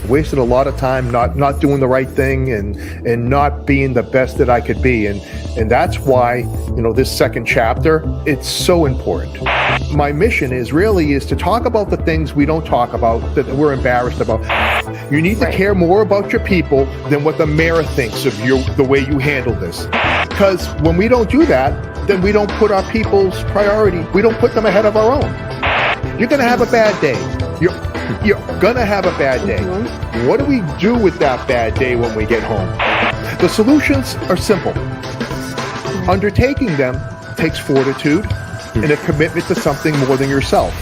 wasted a lot of time not doing the right thing and not being the best that I could be. And that's why, this second chapter, it's so important. My mission is to talk about the things we don't talk about, that we're embarrassed about. You need to care more about your people than what the mayor thinks of you, the way you handle this. Because when we don't do that, then we don't put our people's priority, we don't put them ahead of our own. You're going to have a bad day. You're going to have a bad day. Mm-hmm. What do we do with that bad day when we get home? The solutions are simple. Undertaking them takes fortitude and a commitment to something more than yourself.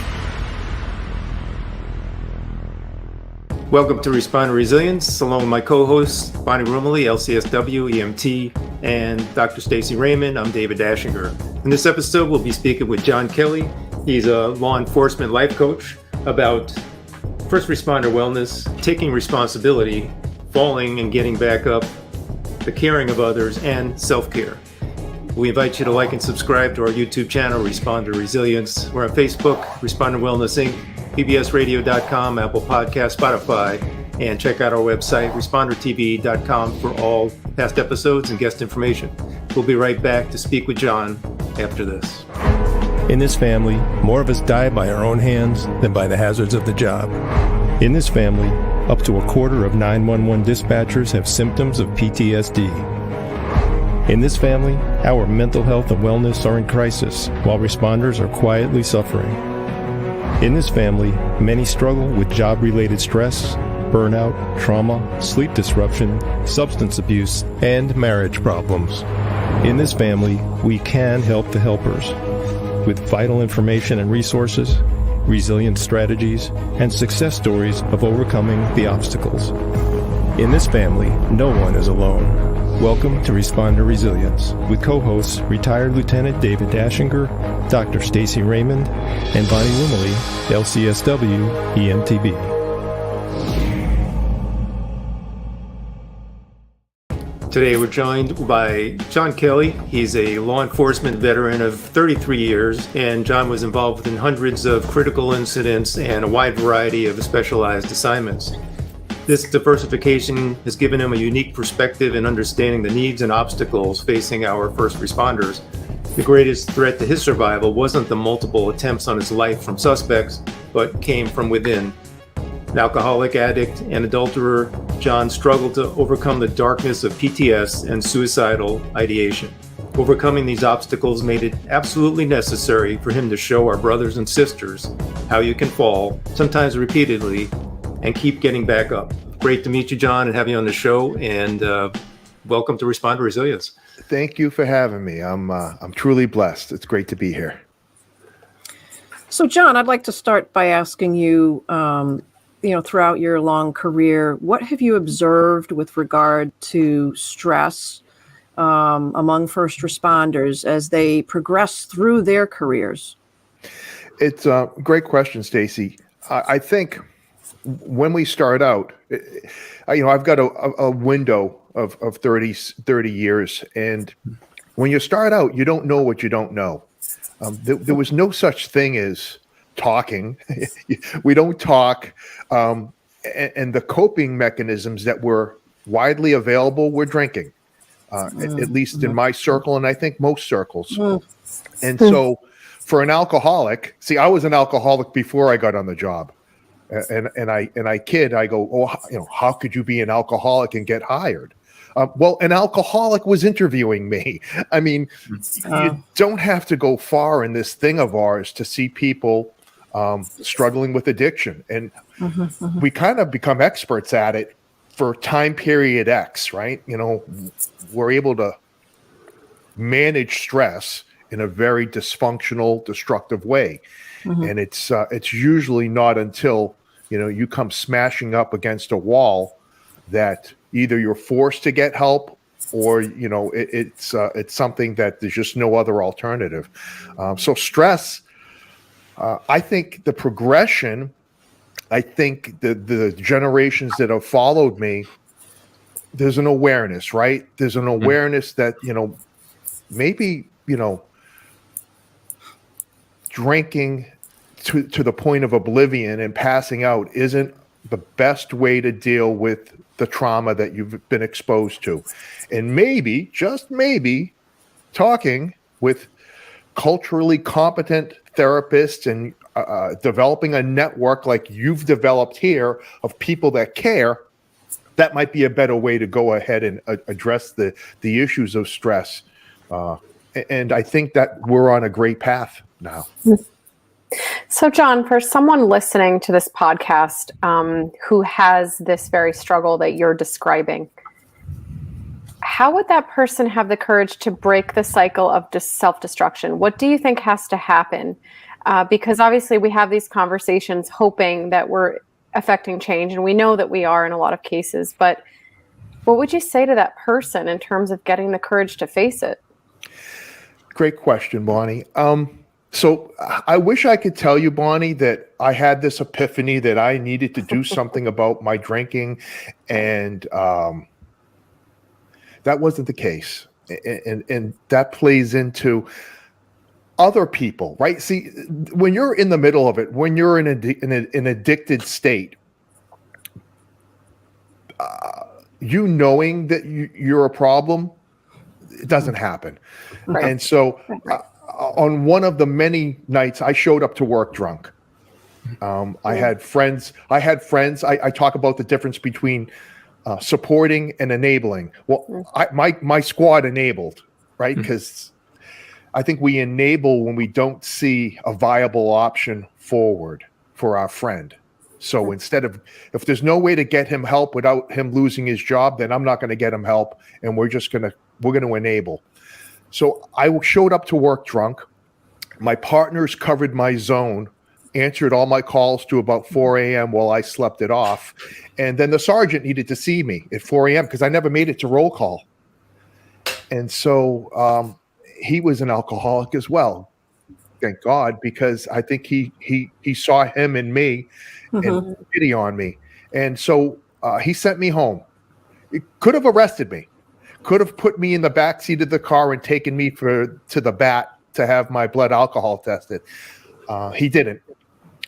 Welcome to Respond to Resilience, along with my co-hosts, Bonnie Rumley, LCSW, EMT, and Dr. Stacy Raymond. I'm David Dashinger. In this episode, we'll be speaking with John Kelly. He's a law enforcement life coach about first responder wellness, taking responsibility, falling and getting back up, the caring of others, and self-care. We invite you to like and subscribe to our YouTube channel, Respond to Resilience. We're on Facebook, Respond to Wellness Inc., bbsradio.com, Apple Podcasts, Spotify, and check out our website, respondertv.com, for all past episodes and guest information. We'll be right back to speak with John after this. In this family, more of us die by our own hands than by the hazards of the job. In this family, up to a quarter of 911 dispatchers have symptoms of PTSD. In this family, our mental health and wellness are in crisis, while responders are quietly suffering. In this family, many struggle with job-related stress, burnout, trauma, sleep disruption, substance abuse, and marriage problems. In this family, we can help the helpers with vital information and resources, resilient strategies, and success stories of overcoming the obstacles. In this family, no one is alone. Welcome to Respond to Resilience with co-hosts retired Lieutenant David Dashinger, Dr. Stacy Raymond, and Bonnie Rumley, LCSW, EMTB. Today we're joined by John Kelly. He's a law enforcement veteran of 33 years, and John was involved in hundreds of critical incidents and a wide variety of specialized assignments. This diversification has given him a unique perspective in understanding the needs and obstacles facing our first responders. The greatest threat to his survival wasn't the multiple attempts on his life from suspects, but came from within. An alcoholic, addict, and adulterer, John struggled to overcome the darkness of PTS and suicidal ideation. Overcoming these obstacles made it absolutely necessary for him to show our brothers and sisters how you can fall, sometimes repeatedly, and keep getting back up. Great to meet you, John, and have you on the show, and welcome to Respond to Resilience. Thank you for having me. I'm truly blessed. It's great to be here. So, John, I'd like to start by asking you, throughout your long career, what have you observed with regard to stress among first responders as they progress through their careers? It's a great question, Stacy. I think when we start out, I've got a window of 30 years, and when you start out, you don't know what you don't know. There was no such thing as talking. We don't talk, and the coping mechanisms that were widely available were drinking, at least in my circle, and I think most circles. And so for an alcoholic, I was an alcoholic before I got on the job. And I go, how could you be an alcoholic and get hired? Well, an alcoholic was interviewing me. I mean, you don't have to go far in this thing of ours to see people struggling with addiction. And we kind of become experts at it for time period X, right? We're able to manage stress in a very dysfunctional, destructive way. And it's usually not until you come smashing up against a wall that either you're forced to get help or it's something that there's just no other alternative. So stress, I think the progression, I think the generations that have followed me, there's an awareness, right? There's an awareness that maybe drinking to the point of oblivion and passing out isn't the best way to deal with the trauma that you've been exposed to. And maybe, just maybe, talking with culturally competent therapists and developing a network like you've developed here of people that care, that might be a better way to go ahead and address the issues of stress. And I think that we're on a great path now. So, John, for someone listening to this podcast who has this very struggle that you're describing, how would that person have the courage to break the cycle of self-destruction? What do you think has to happen? Because obviously we have these conversations hoping that we're affecting change, and we know that we are in a lot of cases, but what would you say to that person in terms of getting the courage to face it? Great question, Bonnie. So I wish I could tell you, Bonnie, that I had this epiphany that I needed to do something about my drinking, and that wasn't the case. And that plays into other people, right? See, when you're in the middle of it, when you're in an addicted state, you knowing that you're a problem, it doesn't happen. Right. And so on one of the many nights, I showed up to work drunk. I had friends. I talk about the difference between supporting and enabling. Well, my squad enabled, right? Because I think we enable when we don't see a viable option forward for our friend. So instead of, if there's no way to get him help without him losing his job, then I'm not going to get him help, and we're going to enable. So I showed up to work drunk. My partners covered my zone, answered all my calls to about 4 a.m. while I slept it off. And then the sergeant needed to see me at 4 a.m. because I never made it to roll call. And so he was an alcoholic as well. Thank God, because I think he saw him in me and pity on me. And so he sent me home. He could have arrested me, could have put me in the back seat of the car and taken me to the bat to have my blood alcohol tested. He didn't.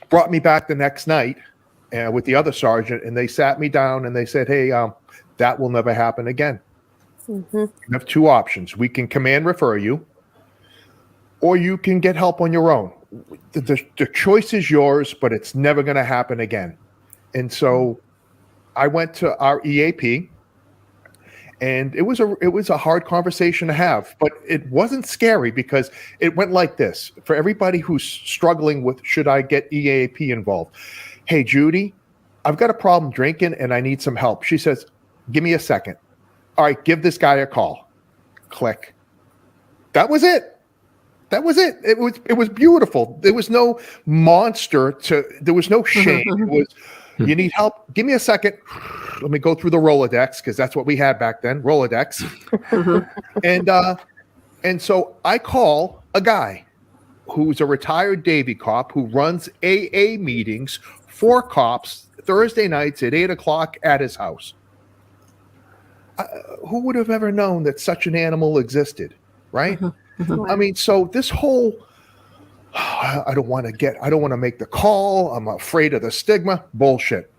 Brought me back the next night with the other sergeant, and they sat me down and they said, hey, that will never happen again. You have two options. We can command refer you, or you can get help on your own. The choice is yours, but it's never going to happen again. And so I went to our EAP, and it was a hard conversation to have, but it wasn't scary because it went like this. For everybody who's struggling with, should I get EAP involved? Hey, Judy, I've got a problem drinking and I need some help. She says, give me a second. All right, give this guy a call. Click. That was it. That was it. It was beautiful. There was no monster there was no shame. It was, you need help? Give me a second. Let me go through the Rolodex, because that's what we had back then, Rolodex. And so I call a guy who's a retired Davy cop who runs AA meetings for cops Thursday nights at 8 o'clock at his house. Who would have ever known that such an animal existed, right? I mean, so this whole, I don't want to make the call. I'm afraid of the stigma. Bullshit.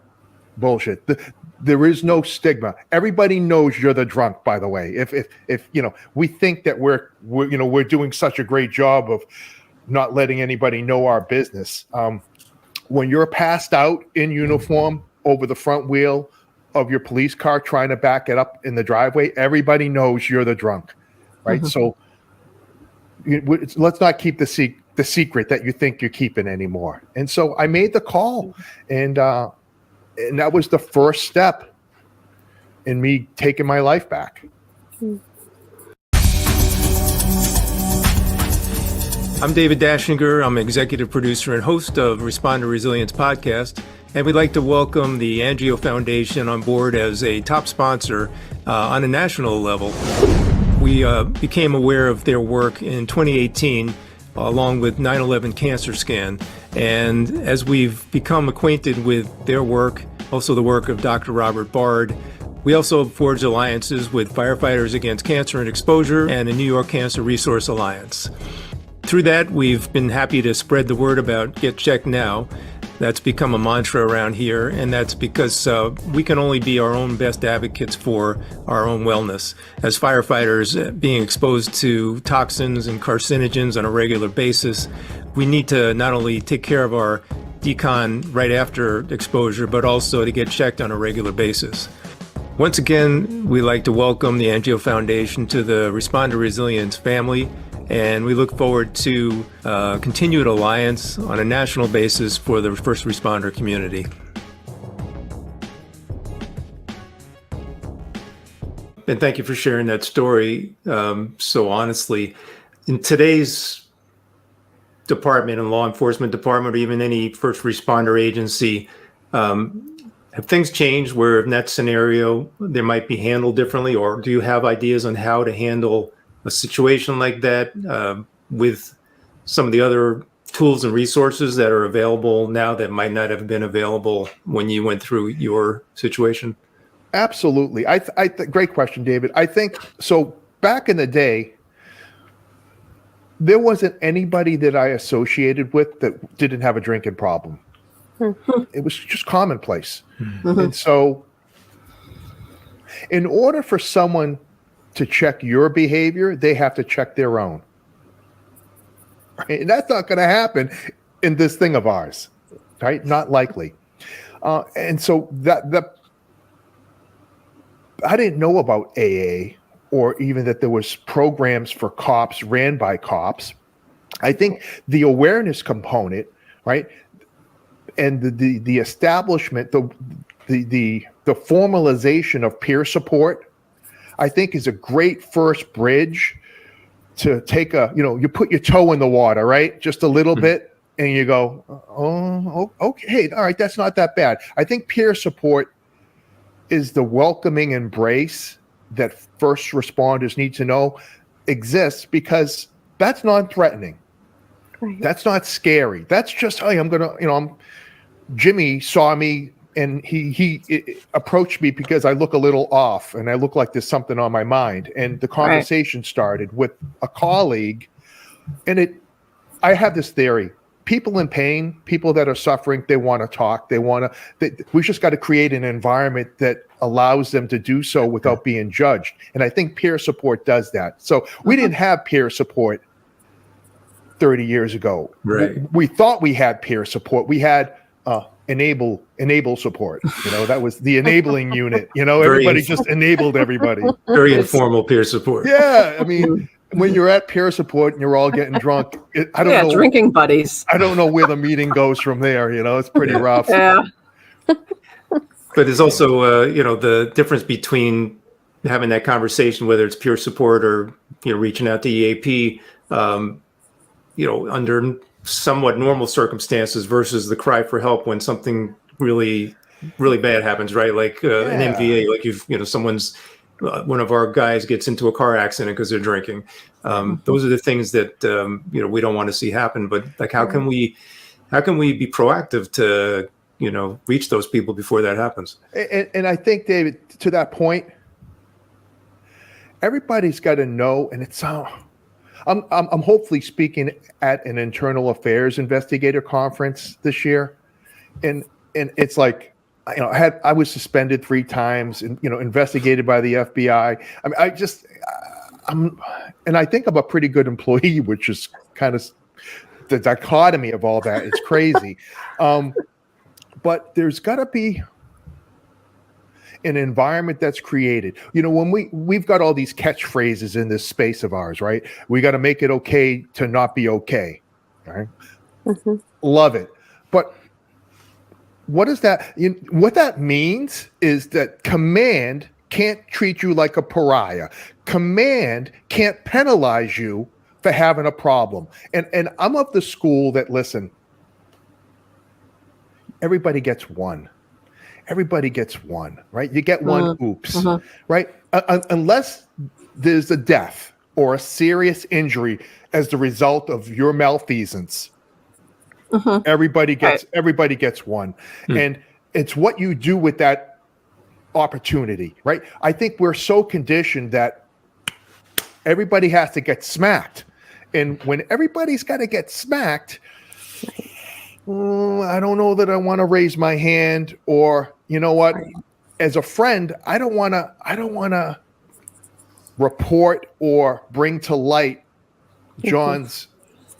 There is no stigma. Everybody knows you're the drunk, by the way. If we think that we're doing such a great job of not letting anybody know our business. When you're passed out in uniform over the front wheel of your police car trying to back it up in the driveway, everybody knows you're the drunk, right? So let's not keep the secret that you think you're keeping anymore. And so I made the call, and that was the first step in me taking my life back. I'm David Dashinger. I'm executive producer and host of Respond to Resilience podcast, and we'd like to welcome the Angio Foundation on board as a top sponsor on a national level. We became aware of their work in 2018, along with 9/11 Cancer Scan, and as we've become acquainted with their work, also the work of Dr. Robert Bard, we also forged alliances with Firefighters Against Cancer and Exposure and the New York Cancer Resource Alliance. Through that, we've been happy to spread the word about Get Checked Now, That's become a mantra around here, and that's because we can only be our own best advocates for our own wellness. As firefighters, being exposed to toxins and carcinogens on a regular basis, we need to not only take care of our decon right after exposure, but also to get checked on a regular basis. Once again, we'd like to welcome the Angio Foundation to the Responder Resilience family, and we look forward to continued alliance on a national basis for the first responder community. And thank you for sharing that story so honestly. In today's department and law enforcement department, or even any first responder agency, have things changed where in that scenario they might be handled differently, or do you have ideas on how to handle a situation like that with some of the other tools and resources that are available now that might not have been available when you went through your situation? Absolutely. Great question, David. I think so. Back in the day, there wasn't anybody that I associated with that didn't have a drinking problem. It was just commonplace. And so in order for someone to check your behavior, they have to check their own. Right? And that's not going to happen in this thing of ours, right? Not likely. And so that I didn't know about AA or even that there was programs for cops ran by cops. I think the awareness component, right? And the establishment, the formalization of peer support, I think is a great first bridge to take you put your toe in the water, right? Just a little bit, and you go, oh, okay, all right, that's not that bad. I think peer support is the welcoming embrace that first responders need to know exists, because that's non-threatening. Right. That's not scary. That's just, hey, Jimmy saw me and he approached me because I look a little off and I look like there's something on my mind. And the conversation started with a colleague. And I have this theory. People in pain, people that are suffering, they want to talk. We just got to create an environment that allows them to do so without being judged. And I think peer support does that. So we didn't have peer support 30 years ago. Right. We thought we had peer support. We had enable support. That was the enabling unit. Everybody just enabled everybody. Very informal peer support. Yeah. I mean, when you're at peer support and you're all getting drunk, I don't know. Drinking buddies. I don't know where the meeting goes from there. It's pretty rough. Yeah. But there's also, the difference between having that conversation, whether it's peer support or, reaching out to EAP, under somewhat normal circumstances versus the cry for help when something really, really bad happens, right? Like an MVA, like someone's, one of our guys gets into a car accident because they're drinking. Those are the things that, we don't want to see happen, but like, how can we be proactive to, reach those people before that happens? And I think, David, to that point, everybody's got to know, and it's I'm hopefully speaking at an internal affairs investigator conference this year, and it's like, I was suspended 3 times and investigated by the FBI. I mean, and I think I'm a pretty good employee, which is kind of the dichotomy of all that. It's crazy, but there's got to be an environment that's created. When we've got all these catchphrases in this space of ours, right? We got to make it okay to not be okay. Right? Love it. But what is that? What that means is that command can't treat you like a pariah. Command can't penalize you for having a problem. And I'm of the school that, listen, everybody gets one. Everybody gets one, right? You get one oops, right? Unless there's a death or a serious injury as the result of your malfeasance, everybody gets one. And it's what you do with that opportunity, right? I think we're so conditioned that everybody has to get smacked. And when everybody's got to get smacked, I don't know that I want to raise my hand, or you know what, Right. as a friend, I don't want to report or bring to light John's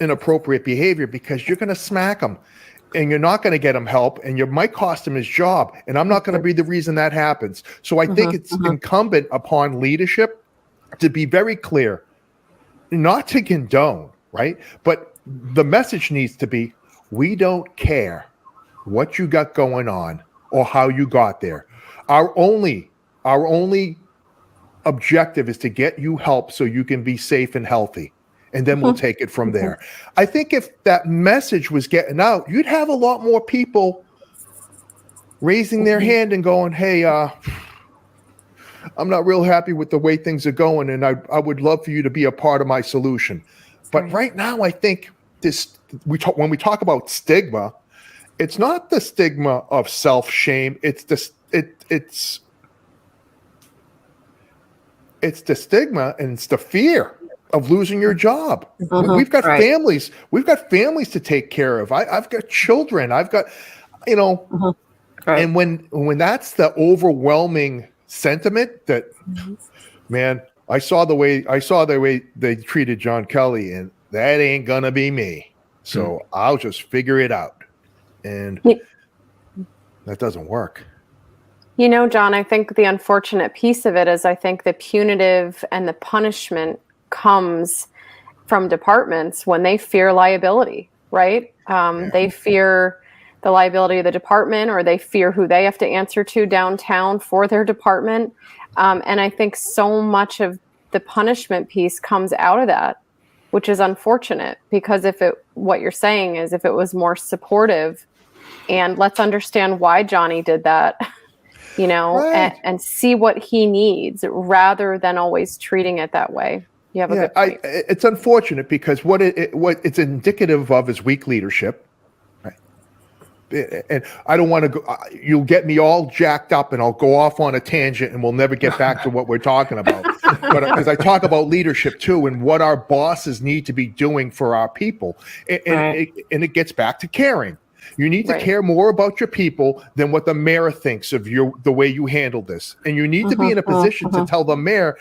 inappropriate behavior, because you're going to smack him and you're not going to get him help, and you might cost him his job. And I'm not going to be the reason that happens. So I think it's incumbent upon leadership to be very clear, not to condone, right? But the message needs to be, we don't care what you got going on or how you got there. Our only objective is to get you help so you can be safe and healthy. And then we'll take it from there. I think if that message was getting out, you'd have a lot more people raising their hand and going, hey, I'm not real happy with the way things are going, and I would love for you to be a part of my solution. But right now, I think when we talk about stigma, it's not the stigma of self-shame. It's the stigma, and it's the fear of losing your job. We've got families. We've got families to take care of. I've got children. I've got, and when that's the overwhelming sentiment that, man, I saw the way they treated John Kelly, and that ain't gonna be me. So I'll just figure it out. And that doesn't work. John, I think the unfortunate piece of it is I think the punitive and the punishment comes from departments when they fear liability, right? They fear the liability of the department, or they fear who they have to answer to downtown for their department. And I think so much of the punishment piece comes out of that, which is unfortunate, because what you're saying is if it was more supportive, and let's understand why Johnny did that, and see what he needs rather than always treating it that way. You have a good point. It's unfortunate, because what it's indicative of is weak leadership. Right? And I don't want to go, you'll get me all jacked up and I'll go off on a tangent and we'll never get back to what we're talking about. But because I talk about leadership too, and what our bosses need to be doing for our people. And it gets back to caring. You need to care more about your people than what the mayor thinks of the way you handle this. And you need to be in a position to tell the mayor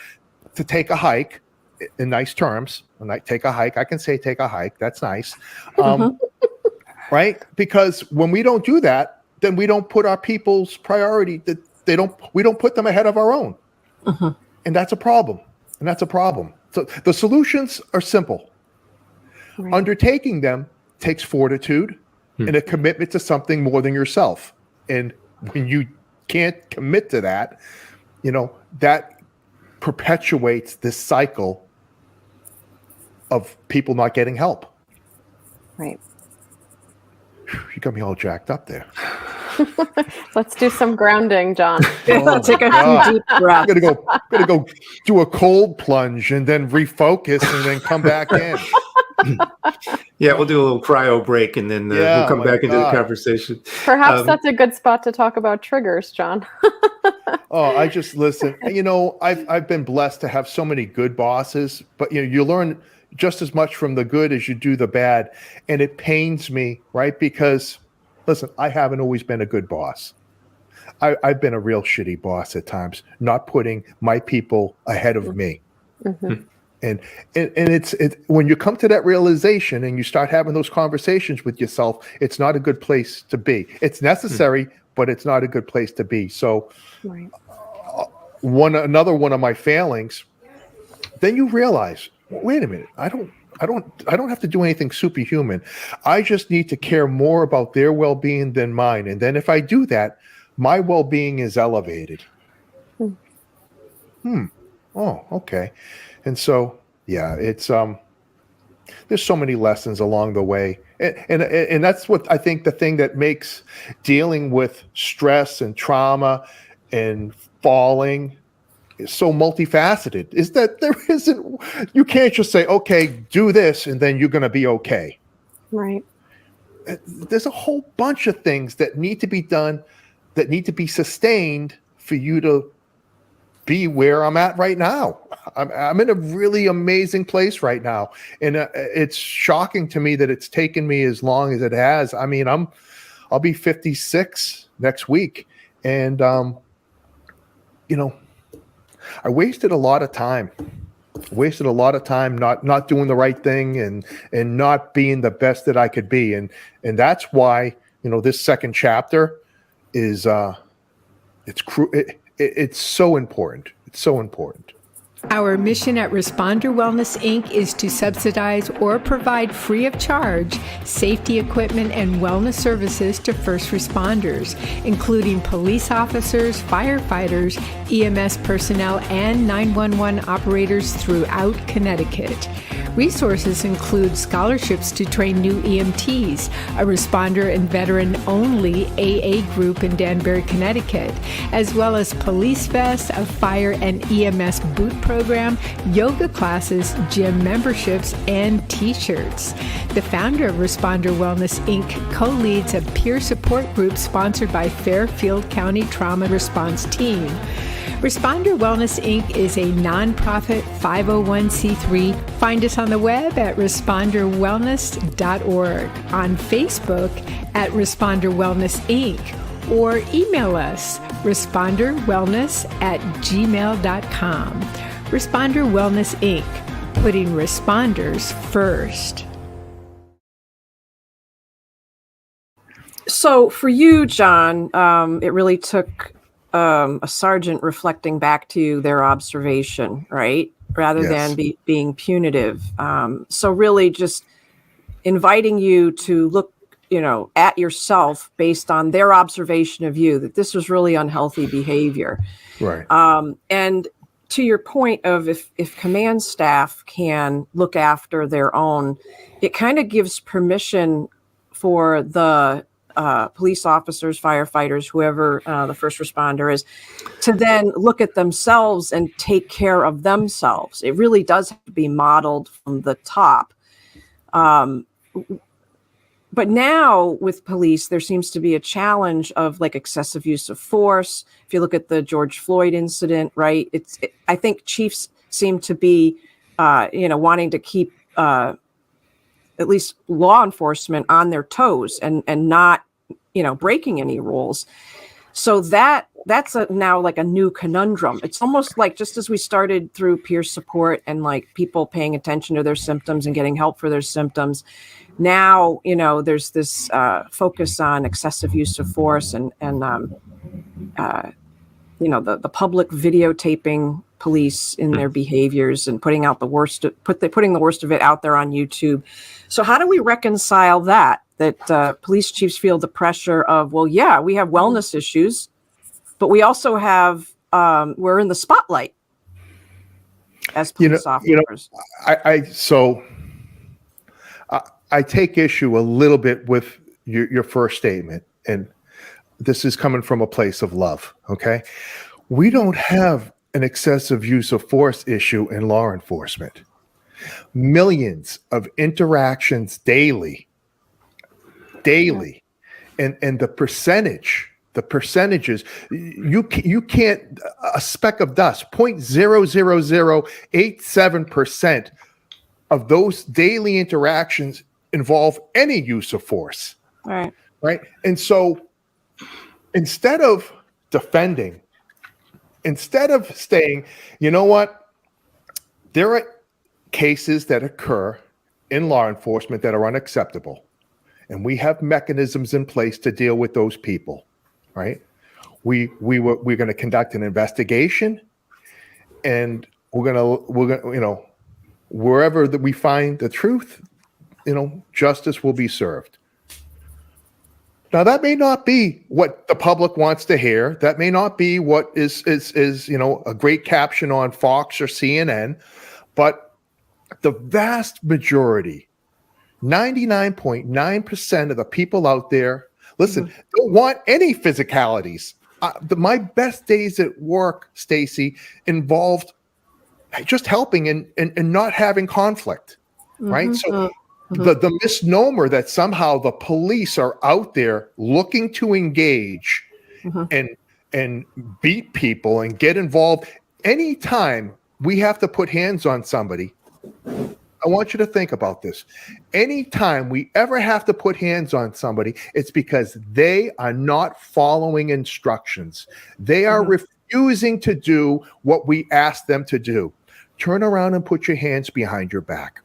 to take a hike, in nice terms. Take a hike. I can say take a hike. That's nice. Right? Because when we don't do that, then we don't put our people's priority. We don't put them ahead of our own. And that's a problem. So the solutions are simple. Undertaking them takes fortitude and a commitment to something more than yourself. And when you can't commit to that, that perpetuates this cycle of people not getting help. Right. You got me all jacked up there. Let's do some grounding, John. Take a few deep breaths. I'm gonna go do a cold plunge and then refocus and then come back in. Yeah, we'll do a little cryo break, and then we'll come back into the conversation. Perhaps that's a good spot to talk about triggers, John. I just listen. I've been blessed to have so many good bosses, but you learn just as much from the good as you do the bad, and it pains me, right? Because listen, I haven't always been a good boss. I've been a real shitty boss at times, not putting my people ahead of me. And it's when you come to that realization and you start having those conversations with yourself, it's not a good place to be. It's necessary, but it's not a good place to be. So another one of my failings, then you realize, wait a minute, I don't have to do anything superhuman. I just need to care more about their well-being than mine. And then if I do that, my well-being is elevated. Oh, okay. And so, it's there's so many lessons along the way, and that's what I think the thing that makes dealing with stress and trauma and falling is so multifaceted is that you can't just say, okay, do this and then you're going to be okay. Right. There's a whole bunch of things that need to be done, that need to be sustained for you to be where I'm at right now. I'm in a really amazing place right now. And it's shocking to me that it's taken me as long as it has. I mean, I'll be 56 next week. And, you know, I wasted a lot of time. Not doing the right thing and not being the best that I could be. And that's why, you know, this second chapter is, it's so important. It's so important. Our mission at Responder Wellness Inc. is to subsidize or provide free of charge safety equipment and wellness services to first responders, including police officers, firefighters, EMS personnel, and 911 operators throughout Connecticut. Resources include scholarships to train new EMTs, a responder and veteran-only AA group in Danbury, Connecticut, as well as police vests, a fire and EMS boot program, yoga classes, gym memberships, and T-shirts. The founder of Responder Wellness Inc. co-leads a peer support group sponsored by Fairfield County Trauma Response Team. Responder Wellness Inc. is a nonprofit 501c3. Find us on the web at responderwellness.org, on Facebook at Responder Wellness Inc., or email us responderwellness@gmail.com. Responder Wellness Inc., putting responders first. So for you, John, it really took a sergeant reflecting back to you their observation, right? Rather than being punitive. So really just inviting you to look, you know, at yourself based on their observation of you, that this was really unhealthy behavior. Right. And to your point of if command staff can look after their own, it kind of gives permission for the police officers, firefighters, whoever the first responder is, to then look at themselves and take care of themselves. It really does have to be modeled from the top. But now with police, there seems to be a challenge of like excessive use of force. If you look at the George Floyd incident, right? I think chiefs seem to be, wanting to keep at least law enforcement on their toes and not, breaking any rules. So that's now like a new conundrum. It's almost like just as we started through peer support and like people paying attention to their symptoms and getting help for their symptoms. Now, there's this focus on excessive use of force and the public videotaping police in their behaviors and putting out the worst, putting the worst of it out there on YouTube. So how do we reconcile that police chiefs feel the pressure of, well, yeah, we have wellness issues, but we also have, we're in the spotlight as police officers. I take issue a little bit with your first statement, and this is coming from a place of love, okay? We don't have an excessive use of force issue in law enforcement. Millions of interactions daily, and the percentages, you can't, a speck of dust, 0.00087% of those daily interactions involve any use of force. Right. And so instead of defending, instead of saying, you know what, there are cases that occur in law enforcement that are unacceptable, and we have mechanisms in place to deal with those people, right? We're going to conduct an investigation, and we're going wherever that we find the truth, justice will be served. Now, that may not be what the public wants to hear. That may not be what is a great caption on Fox or CNN, but the vast majority, 99.9% of the people out there, listen, don't want any physicalities. My best days at work, Stacy, involved just helping and not having conflict, right? So the misnomer that somehow the police are out there looking to engage and beat people and get involved, anytime we have to put hands on somebody, I want you to think about this. Anytime we ever have to put hands on somebody, it's because they are not following instructions. They are refusing to do what we ask them to do. Turn around and put your hands behind your back.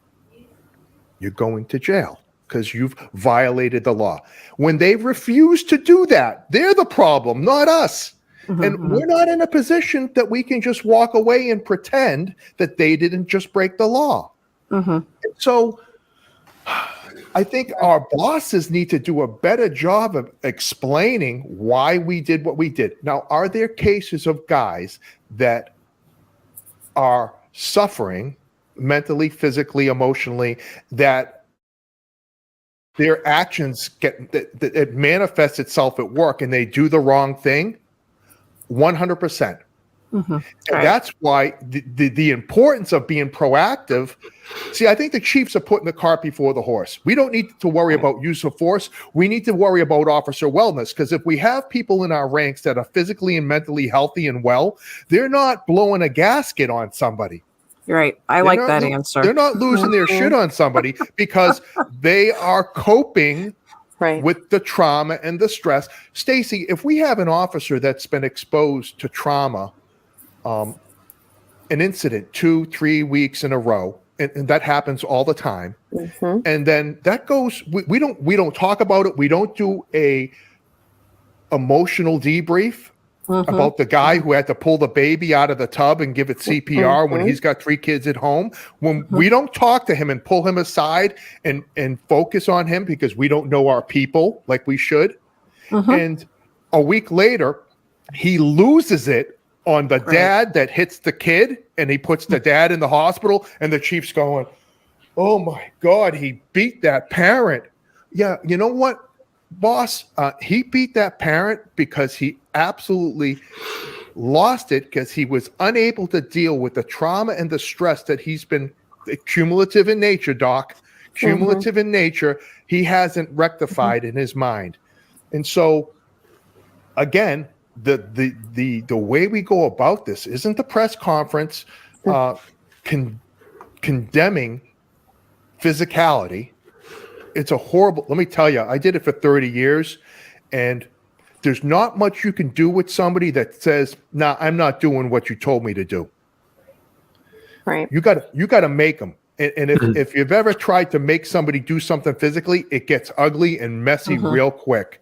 You're going to jail because you've violated the law. When they refuse to do that, they're the problem, not us. And we're not in a position that we can just walk away and pretend that they didn't just break the law. So I think our bosses need to do a better job of explaining why we did what we did. Now, are there cases of guys that are suffering mentally, physically, emotionally, that their actions that it manifests itself at work and they do the wrong thing? 100%. And that's why the importance of being proactive. See, I think the chiefs are putting the cart before the horse. We don't need to worry about use of force. We need to worry about officer wellness, because if we have people in our ranks that are physically and mentally healthy and well, they're not blowing a gasket on somebody. Right. I like that answer. They're not losing their shit on somebody because they are coping with the trauma and the stress. Stacy, if we have an officer that's been exposed to trauma, an incident 2-3 weeks in a row, and that happens all the time, and then that goes, we don't talk about it. We don't do a emotional debrief about the guy who had to pull the baby out of the tub and give it CPR when he's got 3 kids at home. When we don't talk to him and pull him aside and focus on him because we don't know our people like we should. And a week later, he loses it on the dad that hits the kid, and he puts the dad in the hospital, and the chief's going, oh my God, he beat that parent. Yeah, you know what, boss? He beat that parent because he absolutely lost it because he was unable to deal with the trauma and the stress that he's been cumulative in nature, Doc. Cumulative in nature, he hasn't rectified in his mind. And so, again, the way we go about this isn't the press conference condemning physicality. It's a horrible, let me tell you, I did it for 30 years, and there's not much you can do with somebody that says, nah, I'm not doing what you told me to do. Right. You got to make them. And if you've ever tried to make somebody do something physically, it gets ugly and messy real quick.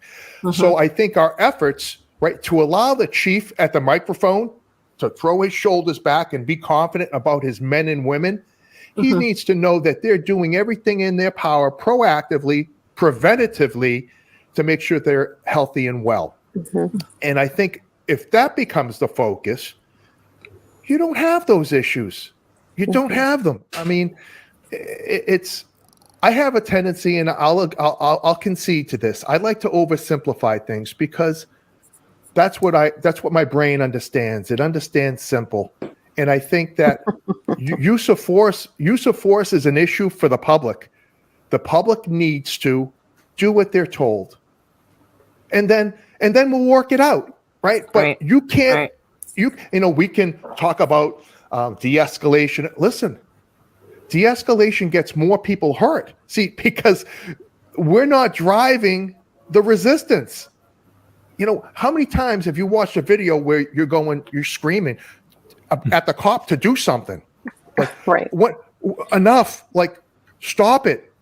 So I think our efforts, to allow the chief at the microphone to throw his shoulders back and be confident about his men and women, he needs to know that they're doing everything in their power proactively, preventatively, to make sure they're healthy and well. And I think if that becomes the focus, you don't have those issues. You don't have them. I mean, I have a tendency, and I'll concede to this. I like to oversimplify things because that's what my brain understands. It understands simple. And I think that use of force is an issue for the public. The public needs to do what they're told. And then we'll work it out, right? But you can't, we can talk about de-escalation. Listen, de-escalation gets more people hurt. See, because we're not driving the resistance. How many times have you watched a video where you're screaming at the cop to do something? Like, what? Enough! Like, stop it!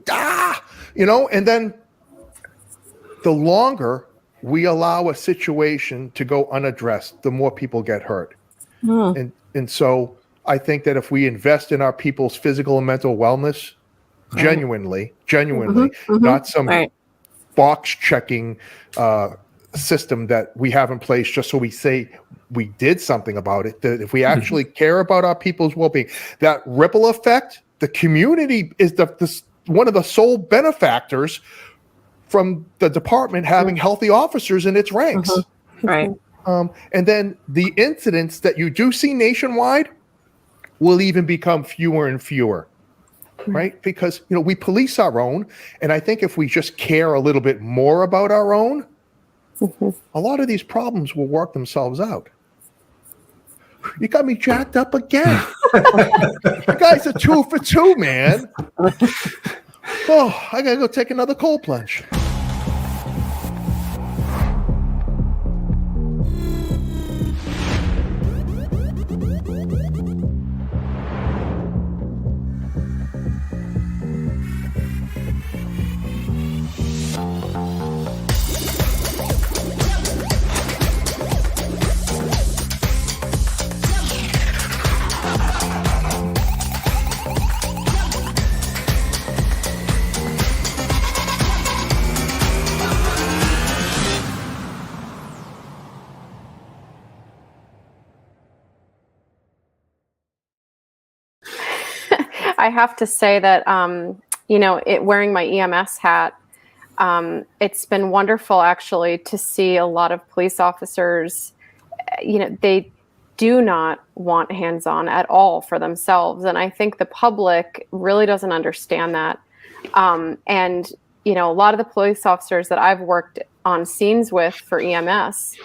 And then the longer we allow a situation to go unaddressed, the more people get hurt. And so I think that if we invest in our people's physical and mental wellness, genuinely, not some box checking system that we have in place just so we say we did something about it, that if we actually care about our people's well-being, that ripple effect, the community is one of the sole benefactors from the department having healthy officers in its ranks. And then the incidents that you do see nationwide will even become fewer and fewer, right? Because, we police our own. And I think if we just care a little bit more about our own, a lot of these problems will work themselves out. You got me jacked up again. You guys are 2 for 2, man. Oh, I gotta go take another cold plunge. I have to say that, wearing my EMS hat, it's been wonderful actually to see a lot of police officers, they do not want hands-on at all for themselves. And I think the public really doesn't understand that. And a lot of the police officers that I've worked on scenes with for EMS,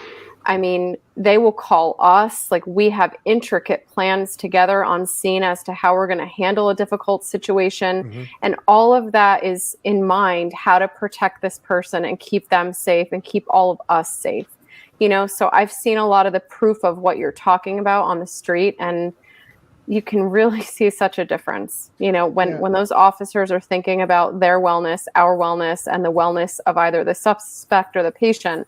I mean, they will call us, like we have intricate plans together on scene as to how we're going to handle a difficult situation. Mm-hmm. And all of that is in mind, how to protect this person and keep them safe and keep all of us safe. So I've seen a lot of the proof of what you're talking about on the street, and you can really see such a difference, when those officers are thinking about their wellness, our wellness, and the wellness of either the suspect or the patient.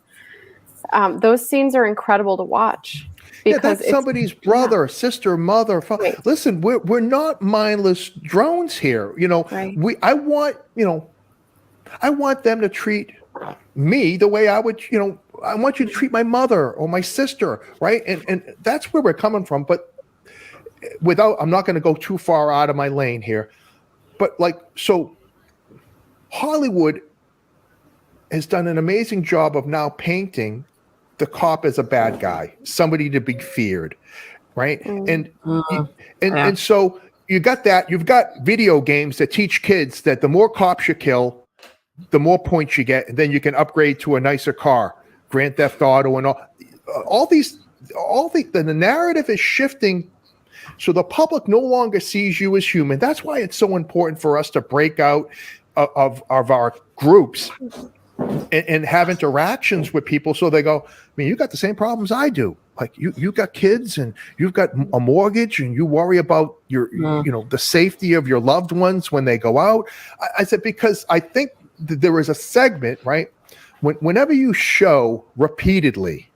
Those scenes are incredible to watch. Because that's somebody's brother, sister, mother, father. Right. Listen, we're not mindless drones here. Right. I want them to treat me the way I would, I want you to treat my mother or my sister, right? And that's where we're coming from. But I'm not going to go too far out of my lane here. But so Hollywood has done an amazing job of now painting the cop as a bad guy, somebody to be feared, right? Mm-hmm. And so you got that. You've got video games that teach kids that the more cops you kill, the more points you get, and then you can upgrade to a nicer car, Grand Theft Auto, and all the narrative is shifting, so the public no longer sees you as human. That's why it's so important for us to break out of our groups and have interactions with people, so they go, you got the same problems I do. Like you got kids and you've got a mortgage and you worry about your, the safety of your loved ones when they go out. I said, because I think there is a segment, right? Whenever you show repeatedly,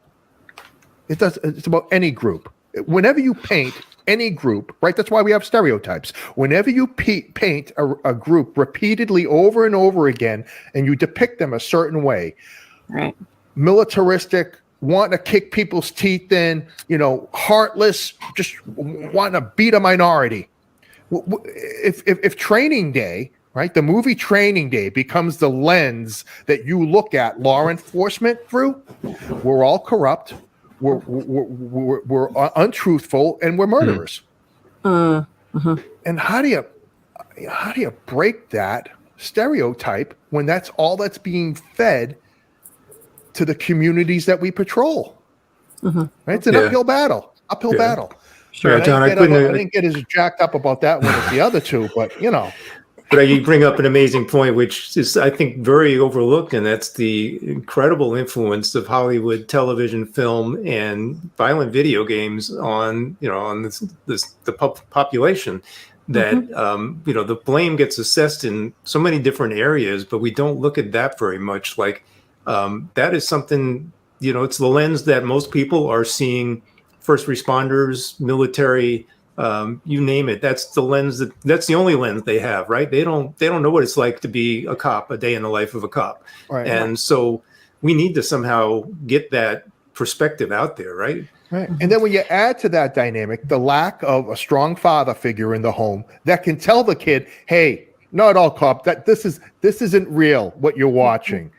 it's about any group. Whenever you paint any group, right? That's why we have stereotypes. Whenever you paint a group repeatedly over and over again, and you depict them a certain way, right? Militaristic, want to kick people's teeth in, heartless, just want to beat a minority. If Training Day, right, the movie Training Day becomes the lens that you look at law enforcement through, we're all corrupt. We're untruthful, and we're murderers. Mm-hmm. And how do you break that stereotype when that's all that's being fed to the communities that we patrol? Mm-hmm. Right? It's an uphill battle. Sure, John. I didn't get as jacked up about that one as the other two, but But you bring up an amazing point, which is, I think, very overlooked, and that's the incredible influence of Hollywood television, film, and violent video games on the population. That mm-hmm. The blame gets assessed in so many different areas, but we don't look at that very much. That is something, it's the lens that most people are seeing first responders, military. You name it. That's the lens that's the only lens they have, right? They don't know what it's like to be a cop, a day in the life of a cop. Right, and so we need to somehow get that perspective out there, right? Right. And then when you add to that dynamic, the lack of a strong father figure in the home that can tell the kid, hey, not all cop, this isn't real what you're watching.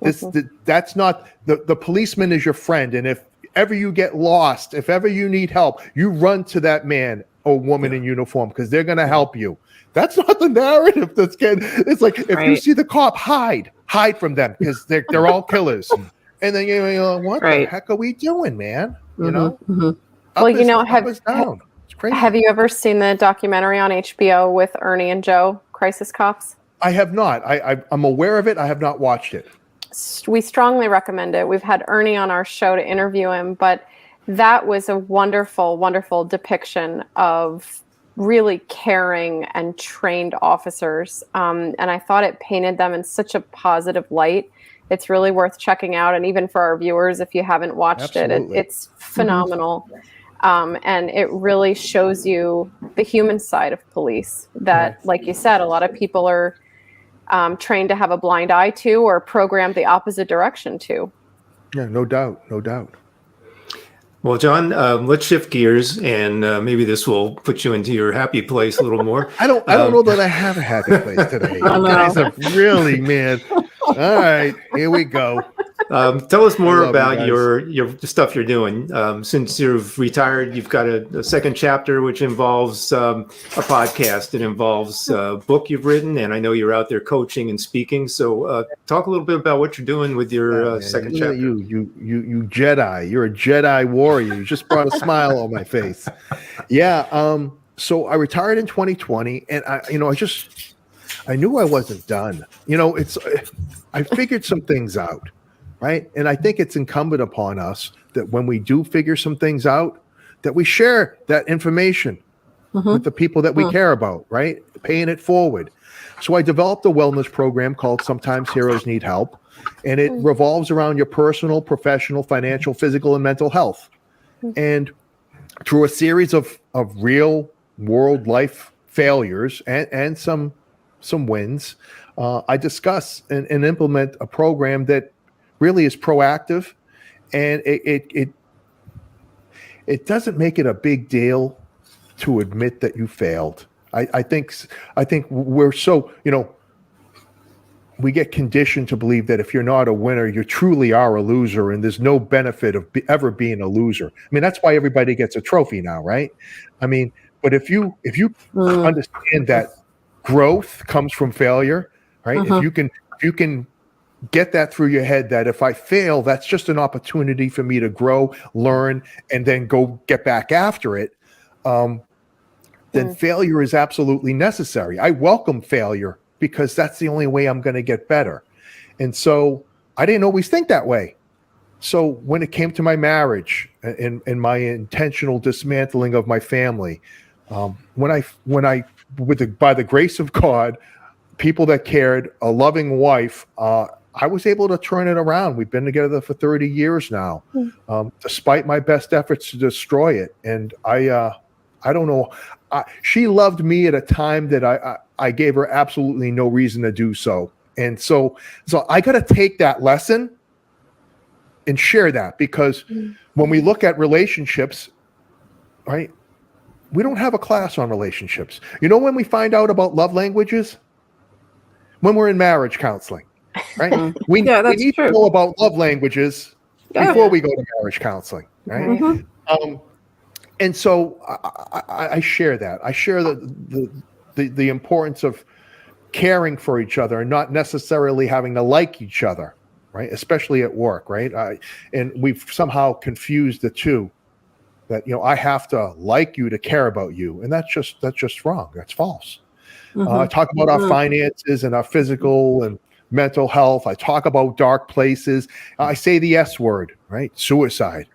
That's not the policeman is your friend. And if ever you get lost, if ever you need help, you run to that man or woman in uniform because they're going to help you. That's not the narrative that's getting. It's like if you see the cop, hide from them because they're all killers. And then you're what the heck are we doing, man? Mm-hmm. Well, you know, up is down. It's crazy. have you ever seen the documentary on HBO with Ernie and Joe, Crisis Cops? I have not. I'm aware of it. I have not watched it. We strongly recommend it. We've had Ernie on our show to interview him, but that was a wonderful, wonderful depiction of really caring and trained officers. And I thought it painted them in such a positive light. It's really worth checking out. And even for our viewers, if you haven't watched it's phenomenal. And it really shows you the human side of police that, like you said, a lot of people are trained to have a blind eye to or programmed the opposite direction to. Yeah, no doubt. No doubt. Well, John, let's shift gears, and maybe this will put you into your happy place a little more. I don't know that I have a happy place today. You guys are really, man. All right, here we go. Tell us more about you the stuff you're doing. Since you've retired, you've got a second chapter, which involves a podcast. It involves a book you've written, and I know you're out there coaching and speaking. So talk a little bit about what you're doing with your second chapter. You Jedi. You're a Jedi warrior. You just brought a smile on my face. Yeah. So I retired in 2020, and I knew I wasn't done. I figured some things out. Right. And I think it's incumbent upon us that when we do figure some things out, that we share that information with the people that we care about, right? Paying it forward. So I developed a wellness program called Sometimes Heroes Need Help, and it revolves around your personal, professional, financial, physical, and mental health. And through a series of real world life failures and some wins, I discuss and implement a program that really is proactive, and it doesn't make it a big deal to admit that you failed. I think we're so, we get conditioned to believe that if you're not a winner, you truly are a loser, and there's no benefit of ever being a loser. I mean, that's why everybody gets a trophy now, right? I mean, but if you understand that growth comes from failure, right? If you can get that through your head, that if I fail, that's just an opportunity for me to grow, learn, and then go get back after it, then failure is absolutely necessary. I welcome failure because that's the only way I'm going to get better. And so I didn't always think that way. So when it came to my marriage and my intentional dismantling of my family, by the grace of God, people that cared, a loving wife, I was able to turn it around. We've been together for 30 years now, despite my best efforts to destroy it. And I don't know. She loved me at a time that I gave her absolutely no reason to do so. And so I got to take that lesson and share that, because when we look at relationships, right, we don't have a class on relationships. When we find out about love languages? When we're in marriage counseling. Right? We need to know about love languages before we go to marriage counseling, right? And so I share that. I share the importance of caring for each other and not necessarily having to like each other, right? Especially at work, right? And we've somehow confused the two. That I have to like you to care about you, and that's just wrong. That's false. I talk about our finances and our physical and mental health. I talk about dark places. I say the S word, right? Suicide.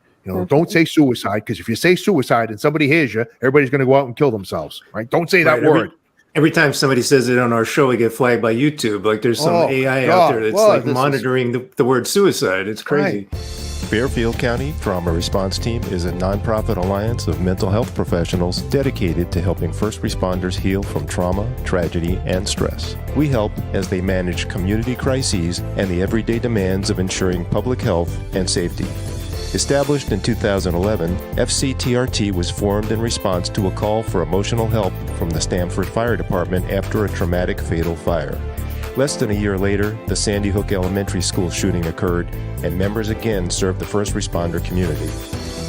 Don't say suicide, because if you say suicide and somebody hears you, everybody's going to go out and kill themselves, right? Don't say that word. Every time somebody says it on our show, we get flagged by YouTube. Like there's some AI out there that's monitoring the word suicide. It's crazy. Right. Fairfield County Trauma Response Team is a nonprofit alliance of mental health professionals dedicated to helping first responders heal from trauma, tragedy, and stress. We help as they manage community crises and the everyday demands of ensuring public health and safety. Established in 2011, FCTRT was formed in response to a call for emotional help from the Stamford Fire Department after a traumatic fatal fire. Less than a year later, the Sandy Hook Elementary School shooting occurred, and members again served the first responder community.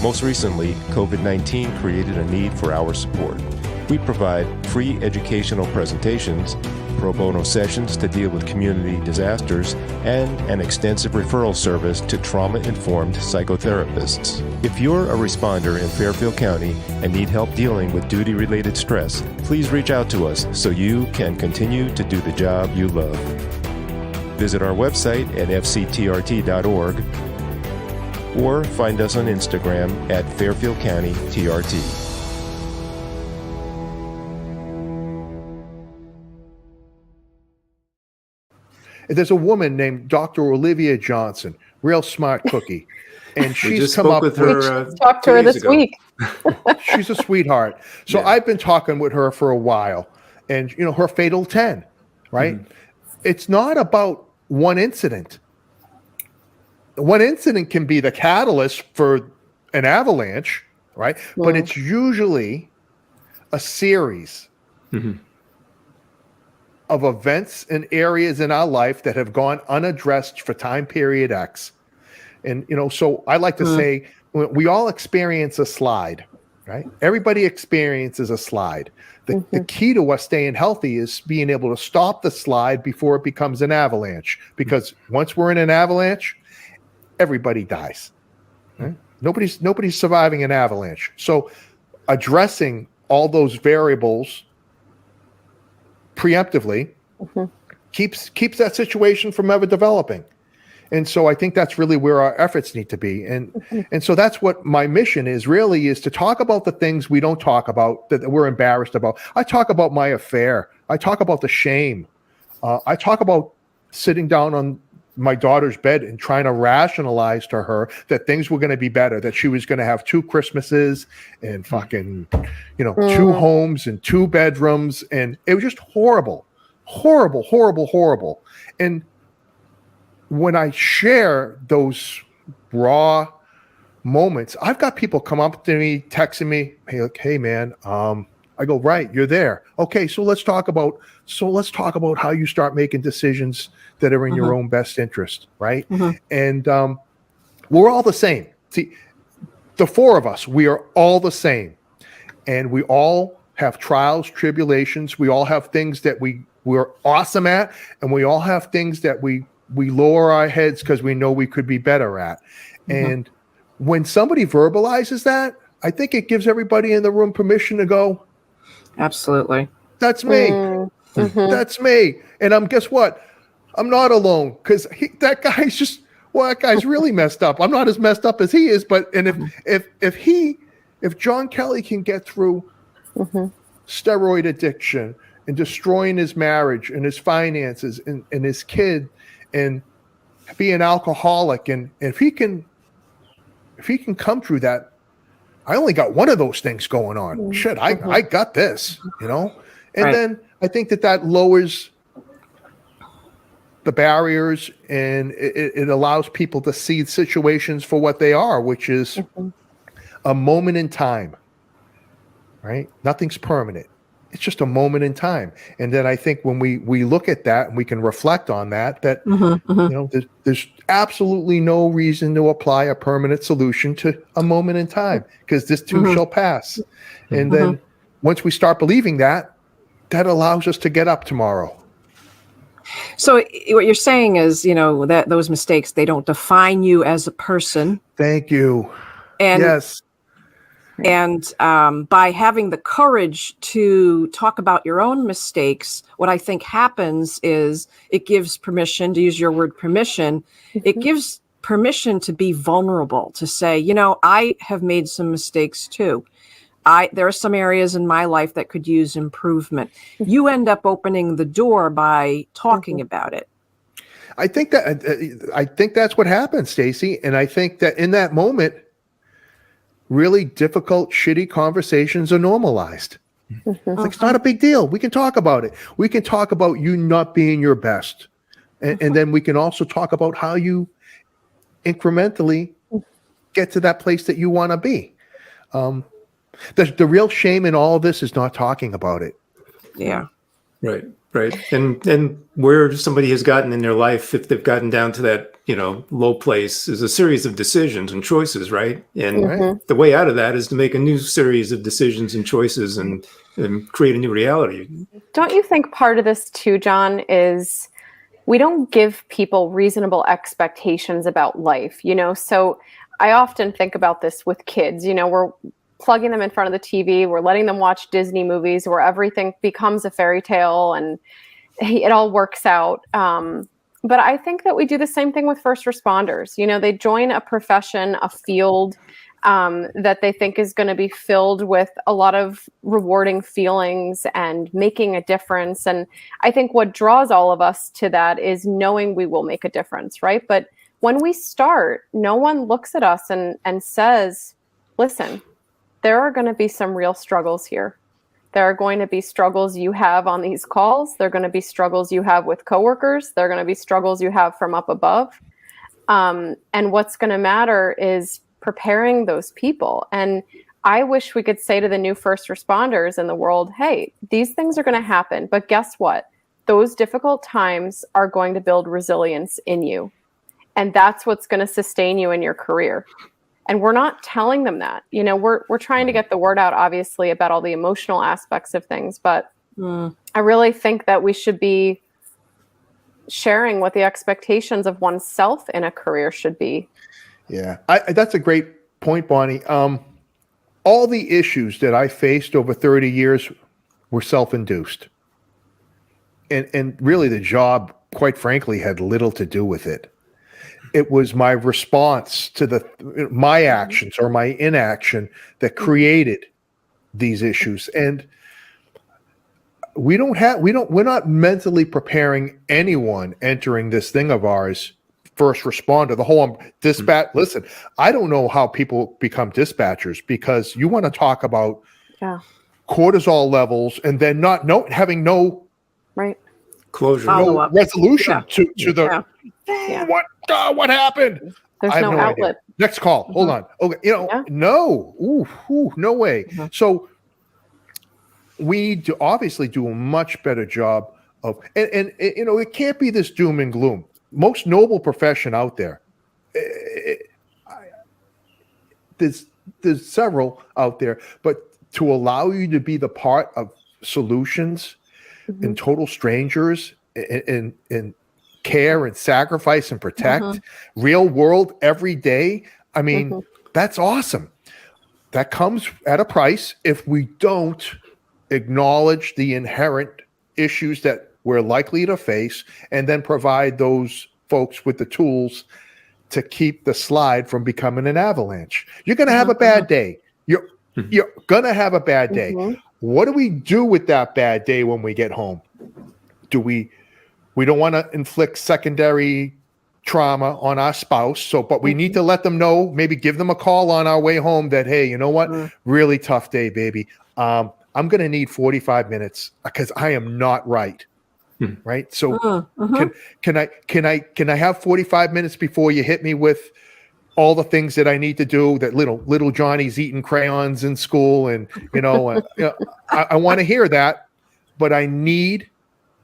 Most recently, COVID-19 created a need for our support. We provide free educational presentations, pro bono sessions to deal with community disasters, and an extensive referral service to trauma-informed psychotherapists. If you're a responder in Fairfield County and need help dealing with duty-related stress, please reach out to us so you can continue to do the job you love. Visit our website at fctrt.org or find us on Instagram at Fairfield County TRT. There's a woman named Dr. Olivia Johnson, real smart cookie. And We she's just come spoke up with with her. Talked to her this week. she's a sweetheart. So Yeah. I've been talking with her for a while, and her fatal 10, right? It's not about one incident. One incident can be the catalyst for an avalanche, right? But it's usually a series of events and areas in our life that have gone unaddressed for time period X. And, so I like to say we all experience a slide, right? Everybody experiences a slide. The key to us staying healthy is being able to stop the slide before it becomes an avalanche. Because once we're in an avalanche, everybody dies. Right? Nobody's surviving an avalanche. So addressing all those variables preemptively keeps that situation from ever developing. And so I think that's really where our efforts need to be. And so that's what my mission is to talk about the things we don't talk about, that we're embarrassed about. I talk about my affair. I talk about the shame. I talk about sitting down on my daughter's bed and trying to rationalize to her that things were going to be better, that she was going to have 2 Christmases and fucking, 2 homes and 2 bedrooms. And it was just horrible. And when I share those raw moments, I've got people come up to me, texting me, hey man, I go, right, you're there. Okay, so let's talk about how you start making decisions that are in your own best interest, right? And we're all the same. See, the 4 of us, we are all the same. And we all have trials, tribulations. We all have things that we're awesome at, and we all have things that we lower our heads because we know we could be better at. And when somebody verbalizes that, I think it gives everybody in the room permission to go, Absolutely. that's me. That's me. And guess what? I'm not alone, because that guy's really messed up. I'm not as messed up as he is, but if John Kelly can get through steroid addiction and destroying his marriage and his finances and his kid and be an alcoholic, and if he can come through that, I only got one of those things going on. Shit, I got this, And then I think that lowers the barriers, and it allows people to see situations for what they are, which is a moment in time, right? Nothing's permanent. It's just a moment in time. And then I think when we look at that and we can reflect on that there's absolutely no reason to apply a permanent solution to a moment in time, because this too shall pass. And then once we start believing that allows us to get up tomorrow. So what you're saying is, that those mistakes, they don't define you as a person. Thank you. And yes. And by having the courage to talk about your own mistakes, what I think happens is it gives permission, to use your word permission, it gives permission to be vulnerable, to say, I have made some mistakes too. There are some areas in my life that could use improvement. You end up opening the door by talking about it. I think that's what happens, Stacey. And I think that in that moment, really difficult, shitty conversations are normalized. It's not a big deal. We can talk about it. We can talk about you not being your best. And then we can also talk about how you incrementally get to that place that you want to be. The real shame in all of this is not talking about it. Yeah. Right. And where somebody has gotten in their life, if they've gotten down to that, low place is a series of decisions and choices, right? And Right. the way out of that is to make a new series of decisions and choices and create a new reality. Don't you think part of this too, John, is we don't give people reasonable expectations about life, So I often think about this with kids, we're plugging them in front of the TV, we're letting them watch Disney movies where everything becomes a fairy tale and it all works out. But I think that we do the same thing with first responders. They join a profession, a field that they think is going to be filled with a lot of rewarding feelings and making a difference. And I think what draws all of us to that is knowing we will make a difference, right? But when we start, no one looks at us and says, listen, there are going to be some real struggles here. There are going to be struggles you have on these calls. There are going to be struggles you have with coworkers. There are going to be struggles you have from up above. And what's going to matter is preparing those people. And I wish we could say to the new first responders in the world, hey, these things are going to happen. But guess what? Those difficult times are going to build resilience in you. And that's what's going to sustain you in your career. And we're not telling them that. We're trying to get the word out, obviously, about all the emotional aspects of things. But I really think that we should be sharing what the expectations of oneself in a career should be. Yeah, that's a great point, Bonnie. All the issues that I faced over 30 years were self-induced. And really the job, quite frankly, had little to do with it. It was my response to my actions or my inaction that created these issues. And we're not mentally preparing anyone entering this thing of ours, first responder, the whole dispatch. Listen, I don't know how people become dispatchers, because you want to talk about cortisol levels and then having no Closure, no resolution to the what happened. There's I have no outlet. idea. Next call. Hold on. Okay, no, no way. So we need to obviously do a much better job of, and it can't be this doom and gloom. Most noble profession out there. There's several out there, but to allow you to be the part of solutions and total strangers and care and sacrifice and protect real world every day. I mean, that's awesome. That comes at a price if we don't acknowledge the inherent issues that we're likely to face and then provide those folks with the tools to keep the slide from becoming an avalanche. You're going to have a bad day. You're going to have a bad day. What do we do with that bad day when we get home? We don't want to inflict secondary trauma on our spouse. But we need to let them know, maybe give them a call on our way home that, hey, you know what? Really tough day, baby. I'm going to need 45 minutes because I am not right. Right. So can I have 45 minutes before you hit me with all the things that I need to do, that little Johnny's eating crayons in school. And, I want to hear that, but I need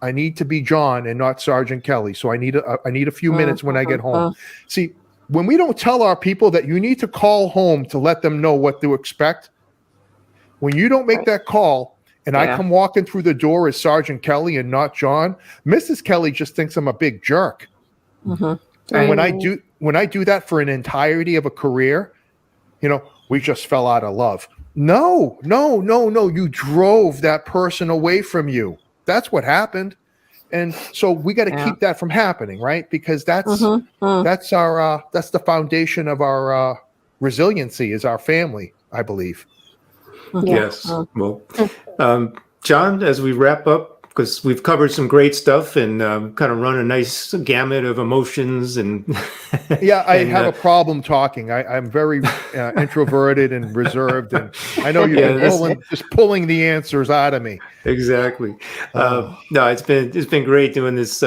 to be John and not Sergeant Kelly. So I need a few minutes when I get home. See, when we don't tell our people that you need to call home to let them know what to expect, when you don't make that call and I come walking through the door as Sergeant Kelly and not John, Mrs. Kelly just thinks I'm a big jerk. And when I do that for an entirety of a career, we just fell out of love. No. You drove that person away from you. That's what happened. And so we got to keep that from happening, right? Because that's the foundation of our resiliency, is our family, I believe. Yes. Well, John, as we wrap up, because we've covered some great stuff and kind of run a nice gamut of emotions and I have a problem talking. I'm very introverted and reserved, and I know you've been pulling the answers out of me. Exactly. No, it's been great doing this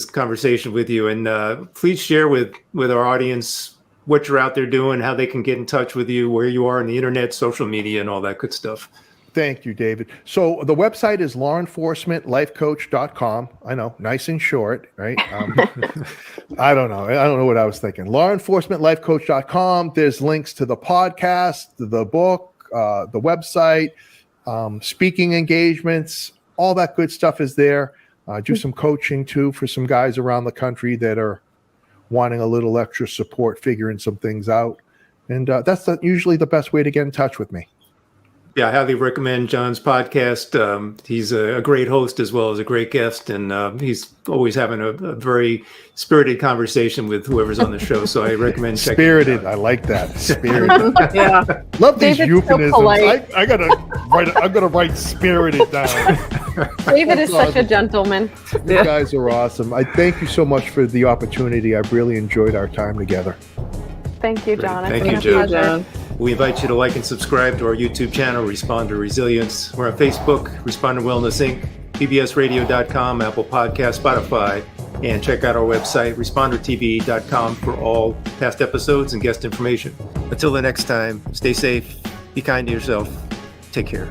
conversation with you, and please share with our audience what you're out there doing, how they can get in touch with you, where you are on the internet, social media, and all that good stuff. Thank you, David. So the website is lawenforcementlifecoach.com. I know, nice and short, right? I don't know. I don't know what I was thinking. Lawenforcementlifecoach.com. There's links to the podcast, the book, the website, speaking engagements, all that good stuff is there. Do some coaching too for some guys around the country that are wanting a little extra support, figuring some things out. And that's usually the best way to get in touch with me. Yeah, I highly recommend John's podcast. He's a great host as well as a great guest, and he's always having a very spirited conversation with whoever's on the show. So I recommend checking Spirited, it out. I like that. Spirited. Yeah. Love these David's so euphemisms. polite. I'm gonna write spirited down. David is such a gentleman. You guys are awesome. I thank you so much for the opportunity. I've really enjoyed our time together. Thank you, John. Thank It's you, been a John. pleasure. We invite you to like and subscribe to our YouTube channel, Responder Resilience. We're on Facebook, Responder Wellness Inc., pbsradio.com, Apple Podcast, Spotify, and check out our website, respondertv.com, for all past episodes and guest information. Until the next time, stay safe, be kind to yourself, take care.